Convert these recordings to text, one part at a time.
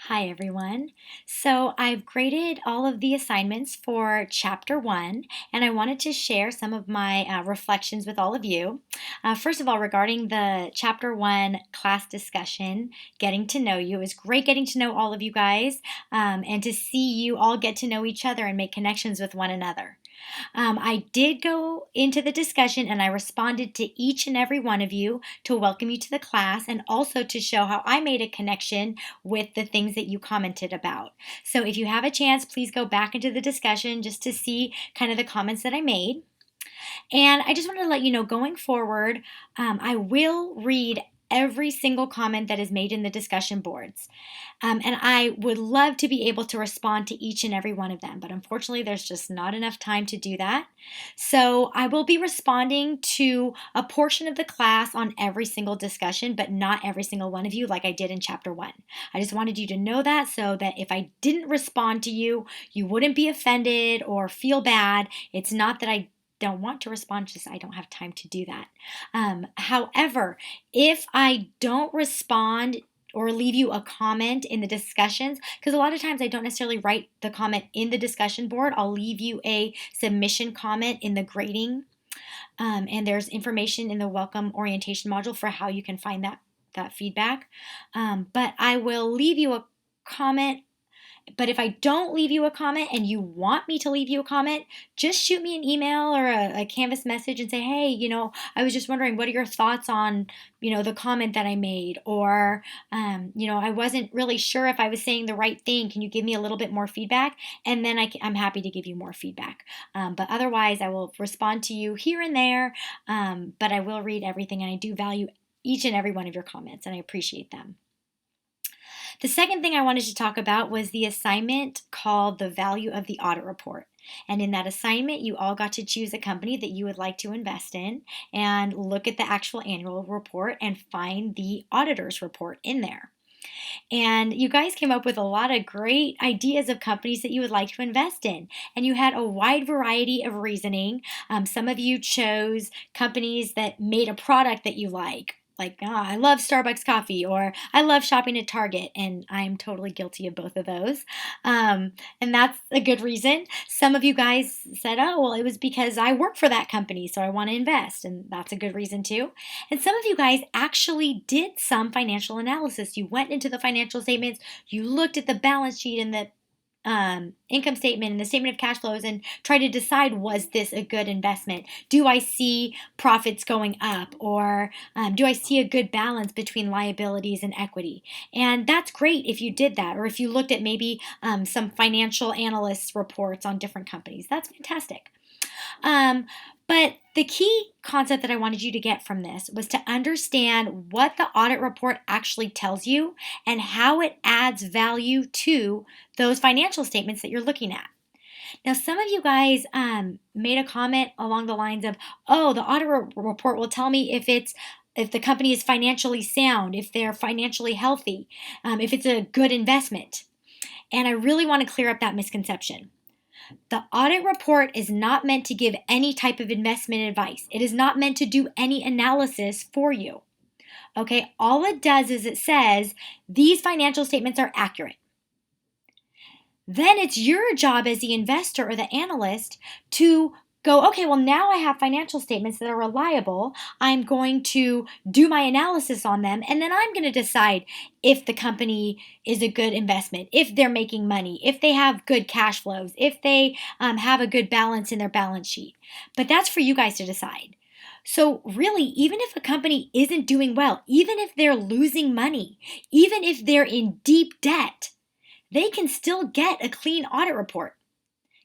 Hi everyone. So I've graded all of the assignments for chapter one, and I wanted to share some of my reflections with all of you. First of all, regarding the chapter one class discussion, getting to know you, it was great getting to know all of you guys and to see you all get to know each other and make connections with one another. I did go into the discussion and I responded to each and every one of you to welcome you to the class and also to show how I made a connection with the things that you commented about. So if you have a chance, please go back into the discussion just to see kind of the comments that I made. And I just wanted to let you know going forward, I will read every single comment that is made in the discussion boards. And I would love to be able to respond to each and every one of them, but unfortunately, there's just not enough time to do that. So I will be responding to a portion of the class on every single discussion, but not every single one of you like I did in chapter one. I just wanted you to know that so that if I didn't respond to you, you wouldn't be offended or feel bad. It's not that I don't want to respond, just I don't have time to do that. However, if I don't respond or leave you a comment in the discussions, because a lot of times I don't necessarily write the comment in the discussion board, I'll leave you a submission comment in the grading. And there's information in the welcome orientation module for how you can find that feedback. But I will leave you a comment, but if I don't leave you a comment and you want me to leave you a comment, just shoot me an email or a Canvas message and say, hey, I was just wondering, what are your thoughts on, the comment that I made? Or, I wasn't really sure if I was saying the right thing. Can you give me a little bit more feedback? And then I'm happy to give you more feedback. But otherwise, I will respond to you here and there. But I will read everything, and I do value each and every one of your comments, and I appreciate them. The second thing I wanted to talk about was the assignment called The Value of the Audit Report. And in that assignment, you all got to choose a company that you would like to invest in and look at the actual annual report and find the auditor's report in there. And you guys came up with a lot of great ideas of companies that you would like to invest in. And you had a wide variety of reasoning. Some of you chose companies that made a product that you like, I love Starbucks coffee, or I love shopping at Target, and I'm totally guilty of both of those. And that's a good reason. Some of you guys said, oh, well, it was because I work for that company, so I want to invest, and that's a good reason too. And some of you guys actually did some financial analysis. You went into the financial statements, you looked at the balance sheet and the income statement and the statement of cash flows and try to decide, was this a good investment? Do I see profits going up, or do I see a good balance between liabilities and equity? And that's great if you did that, or if you looked at maybe some financial analysts reports on different companies. That's fantastic. But the key concept that I wanted you to get from this was to understand what the audit report actually tells you and how it adds value to those financial statements that you're looking at. Now, some of you guys made a comment along the lines of, oh, the audit report will tell me if the company is financially sound, if they're financially healthy, if it's a good investment. And I really want to clear up that misconception. The audit report is not meant to give any type of investment advice. It is not meant to do any analysis for you. Okay, all it does is it says these financial statements are accurate. Then it's your job as the investor or the analyst to go, okay, well, now I have financial statements that are reliable. I'm going to do my analysis on them, and then I'm going to decide if the company is a good investment, if they're making money, if they have good cash flows, if they have a good balance in their balance sheet. But that's for you guys to decide. So, really, even if a company isn't doing well, even if they're losing money, even if they're in deep debt, they can still get a clean audit report,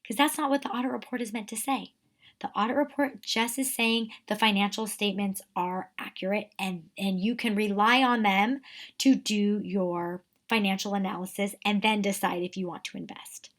because that's not what the audit report is meant to say. The audit report just is saying the financial statements are accurate, and you can rely on them to do your financial analysis and then decide if you want to invest.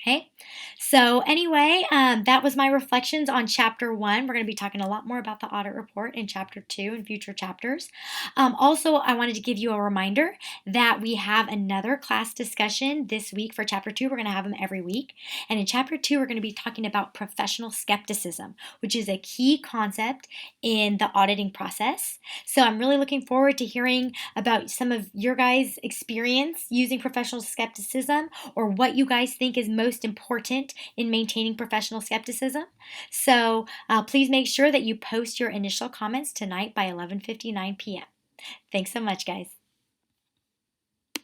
Okay. So anyway, that was my reflections on chapter one. We're going to be talking a lot more about the audit report in chapter two and future chapters. Also, I wanted to give you a reminder that we have another class discussion this week for chapter two. We're going to have them every week. And in chapter two, we're going to be talking about professional skepticism, which is a key concept in the auditing process. So I'm really looking forward to hearing about some of your guys' experience using professional skepticism, or what you guys think is most important in maintaining professional skepticism. So please make sure that you post your initial comments tonight by 11:59 p.m. Thanks so much, guys.